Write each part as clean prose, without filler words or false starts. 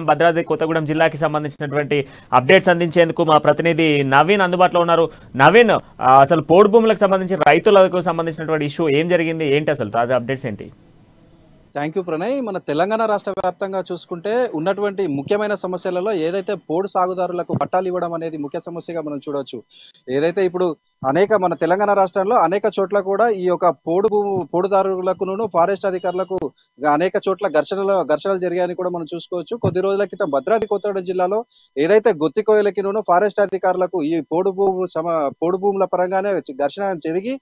భద్రాద్రి కొత్తగూడెం జిల్లాకి సంబంధించినటువంటి అప్డేట్స్ అందించేందుకు మా ప్రతినిధి నవీన్ అందుబాటులో ఉన్నారు. నవీన్, అసలు పోడు భూములకు సంబంధించి రైతులకు సంబంధించినటువంటి ఇష్యూ ఏం జరిగింది, ఏంటి అసలు తాజా అప్డేట్స్ ఏంటి? Thank you Pranay. మన తెలంగాణ రాష్ట్ర వ్యాప్తంగా చూసుకుంటే ఉన్నటువంటి ముఖ్యమైన సమస్యలలో ఏదైతే పోడు సాగుదారులకు పట్టాలు ఇవ్వడం అనేది ముఖ్య సమస్యగా మనం చూడవచ్చు. ఏదైతే ఇప్పుడు మన తెలంగాణ రాష్ట్రంలో అనేక చోట్ల కూడా ఈ యొక్క పోడుదారులకు ఫారెస్ట్ అధికారులకు అనేక చోట్ల ఘర్షణలు జరిగాయని కూడా మనం చూసుకోవచ్చు. కొద్ది రోజుల క్రితం భద్రాద్రి కొత్తగూడెం జిల్లాలో ఏదైతే గొత్తికోయలకి ఫారెస్ట్ అధికారులకు ఈ పోడు భూముల పరంగానే ఘర్షణ జరిగి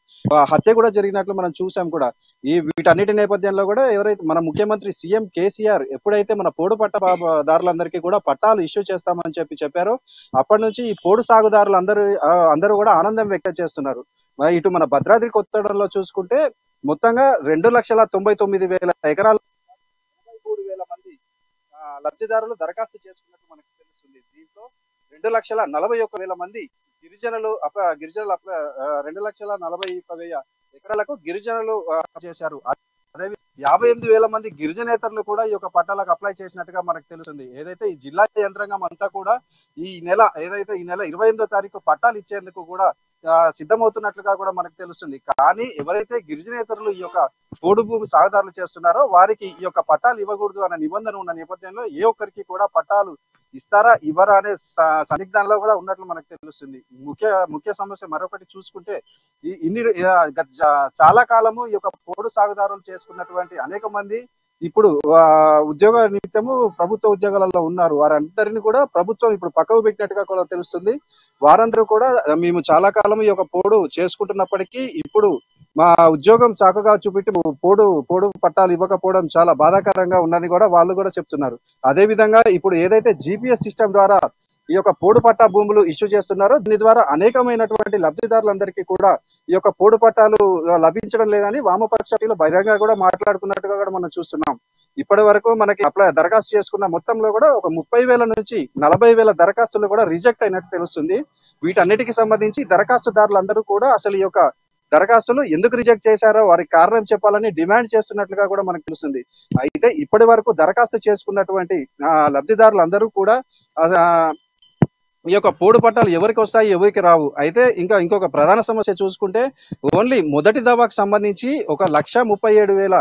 హత్య కూడా జరిగినట్లు మనం చూసాం కూడా. వీటన్నిటి నేపథ్యంలో కూడా ఎవరైతే మన ముఖ్యమంత్రి సీఎం కేసీఆర్ ఎప్పుడైతే మన పోడు పట్టదారులందరికీ కూడా పట్టాలు ఇష్యూ చేస్తామని చెప్పారో అప్పటి నుంచి ఈ పోడు సాగుదారులు అందరూ కూడా ఆనందం వ్యక్తం చేస్తున్నారు. ఇటు మన భద్రాద్రి కొత్తగూడెంలో చూసుకుంటే మొత్తంగా 2,99,000 ఎకరాలు 83,000 మంది లబ్ధిదారులు దరఖాస్తు చేసుకున్నట్టు మనకు తెలుస్తుంది. దీంట్లో 2,41,000 మంది గిరిజనులు 2,41,000 ఎకరాలకు గిరిజనులు చేశారు. అదే 58,000 మంది గిరిజనేతరులు కూడా ఈ యొక్క పట్టాలకు అప్లై చేసినట్టుగా మనకు తెలుస్తుంది. ఏదైతే ఈ జిల్లా యంత్రాంగం అంతా కూడా ఈ నెల 28వ తారీఖు పట్టాలు ఇచ్చేందుకు కూడా సిద్ధమవుతున్నట్లుగా కూడా మనకు తెలుస్తుంది. కానీ ఎవరైతే గిరిజనేతరులు ఈ యొక్క పోడు భూమి సాగుదారులు చేస్తున్నారో వారికి ఈ యొక్క పట్టాలు ఇవ్వకూడదు అనే నిబంధన ఉన్న నేపథ్యంలో ఏ ఒక్కరికి కూడా పట్టాలు ఇస్తారా ఇవ్వరా అనే సందిగ్ధంలో కూడా ఉన్నట్లు మనకు తెలుస్తుంది. ముఖ్య సమస్య మరొకటి చూసుకుంటే చాలా కాలము ఈ యొక్క పోడు సాగుదారులు చేసుకున్నటువంటి అనేక మంది ఇప్పుడు ఉద్యోగ నిమిత్తము ప్రభుత్వ ఉద్యోగాలలో ఉన్నారు. వారందరినీ కూడా ప్రభుత్వం ఇప్పుడు పక్కకు పెట్టినట్టుగా కూడా తెలుస్తుంది. వారందరూ కూడా మేము చాలా కాలం ఈ యొక్క పోడు చేసుకుంటున్నప్పటికీ ఇప్పుడు మా ఉద్యోగం చాకుగా చూపెట్టి పోడు పట్టాలు ఇవ్వకపోవడం చాలా బాధాకరంగా ఉన్నది కూడా వాళ్ళు కూడా చెప్తున్నారు. అదే విధంగా ఇప్పుడు ఏదైతే జీపీఎస్ సిస్టమ్ ద్వారా ఈ యొక్క పోడు పట్టా భూములు ఇష్యూ చేస్తున్నారో దీని ద్వారా అనేకమైనటువంటి లబ్ధిదారులందరికీ కూడా ఈ యొక్క పోడు పట్టాలు లభించడం లేదని వామపక్షాలు బహిరంగ కూడా మాట్లాడుకున్నట్టుగా కూడా మనం చూస్తున్నాం. ఇప్పటి వరకు మనకి దరఖాస్తు చేసుకున్న మొత్తంలో కూడా ఒక 30,000 నుంచి 40,000 దరఖాస్తులు కూడా రిజెక్ట్ అయినట్టు తెలుస్తుంది. వీటన్నిటికి సంబంధించి దరఖాస్తుదారులందరూ కూడా అసలు ఈ యొక్క దరఖాస్తులు ఎందుకు రిజెక్ట్ చేశారో వారికి కారణం చెప్పాలని డిమాండ్ చేస్తున్నట్లుగా కూడా మనకు తెలుస్తుంది. అయితే ఇప్పటి వరకు దరఖాస్తు చేసుకున్నటువంటి లబ్ధిదారులందరూ కూడా ఈ యొక్క పోడు పట్టాలు ఎవరికి వస్తాయి ఎవరికి రావు. అయితే ఇంకొక ప్రధాన సమస్య చూసుకుంటే ఓన్లీ మొదటి దఫాకు సంబంధించి 1,37,000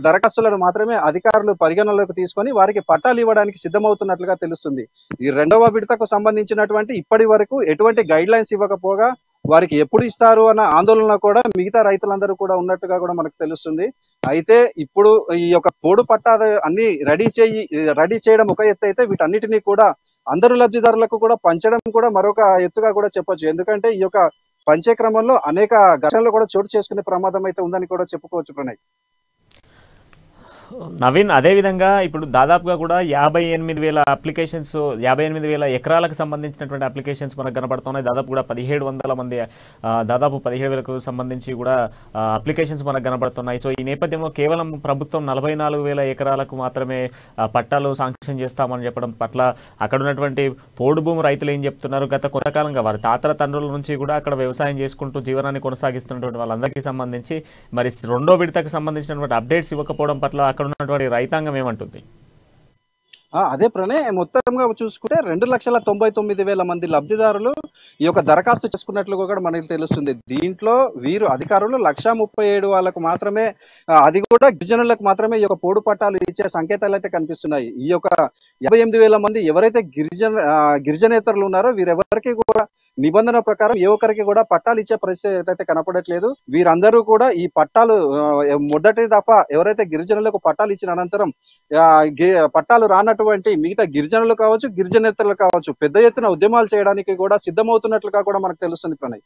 దరఖాస్తులను మాత్రమే అధికారులు పరిగణలోకి తీసుకొని వారికి పట్టాలు ఇవ్వడానికి సిద్ధమవుతున్నట్లుగా తెలుస్తుంది. ఈ రెండవ విడతకు సంబంధించినటువంటి ఇప్పటి వరకు ఎటువంటి గైడ్ లైన్స్ ఇవ్వకపోగా వారికి ఎప్పుడు ఇస్తారు అన్న ఆందోళన కూడా మిగతా రైతులందరూ కూడా ఉన్నట్టుగా కూడా మనకు తెలుస్తుంది. అయితే ఇప్పుడు ఈ యొక్క పోడు పట్టా అన్ని రెడీ చేయడం ఒక ఎత్తు అయితే వీటన్నిటినీ కూడా అందరు లబ్ధిదారులకు కూడా పంచడం కూడా మరొక ఎత్తుగా కూడా చెప్పొచ్చు. ఎందుకంటే ఈ యొక్క పంచే క్రమంలో అనేక ఘటనలు కూడా చోటు చేసుకునే ప్రమాదం అయితే ఉందని కూడా చెప్పుకోవచ్చు ప్రణయ్. నవీన్, అదేవిధంగా ఇప్పుడు దాదాపుగా కూడా 58,000 అప్లికేషన్స్ 58,000 ఎకరాలకు సంబంధించినటువంటి అప్లికేషన్స్ మనకు కనబడుతున్నాయి. దాదాపు కూడా 1,700 మంది దాదాపు 17,000కు సంబంధించి కూడా అప్లికేషన్స్ మనకు కనబడుతున్నాయి. సో ఈ నేపథ్యంలో కేవలం ప్రభుత్వం 44,000 ఎకరాలకు మాత్రమే పట్టాలు శాంక్షన్ చేస్తామని చెప్పడం పట్ల అక్కడ ఉన్నటువంటి పోడు భూమి రైతులు ఏం చెప్తున్నారు? గత కొంతకాలంగా వారి తాతల తండ్రుల నుంచి కూడా అక్కడ వ్యవసాయం చేసుకుంటూ జీవనాన్ని కొనసాగిస్తున్నటువంటి వాళ్ళందరికీ సంబంధించి మరి రెండో విడతకు సంబంధించినటువంటి అప్డేట్స్ ఇవ్వకపోవడం పట్ల అక్కడ ఉన్నటువంటి రైతాంగం ఏమంటుంది? అదే ప్రణయ్, మొత్తంగా చూసుకుంటే 2,99,000 మంది లబ్ధిదారులు ఈ యొక్క దరఖాస్తు చేసుకున్నట్లు కూడా మనకి తెలుస్తుంది. దీంట్లో వీరు అధికారులు 1,37,000 వాళ్ళకు మాత్రమే, అది కూడా గిరిజనులకు మాత్రమే ఈ యొక్క పోడు పట్టాలు ఇచ్చే సంకేతాలు అయితే కనిపిస్తున్నాయి. ఈ యొక్క 58,000 మంది ఎవరైతే గిరిజనేతరులు ఉన్నారో వీరెవరికి కూడా నిబంధన ప్రకారం ఏ ఒక్కరికి కూడా పట్టాలు ఇచ్చే పరిస్థితి అయితే కనపడట్లేదు. వీరందరూ కూడా ఈ పట్టాలు మొదటి దఫా ఎవరైతే గిరిజనులకు పట్టాలు ఇచ్చిన అనంతరం పట్టాలు రానటువంటి మిగతా గిరిజనులు కావచ్చు గిరిజనేతరులు కావచ్చు పెద్ద ఎత్తున ఉద్యమాలు చేయడానికి కూడా సిద్ధమవుతున్నట్లుగా కూడా మనకు తెలుస్తుంది ప్రణయ్.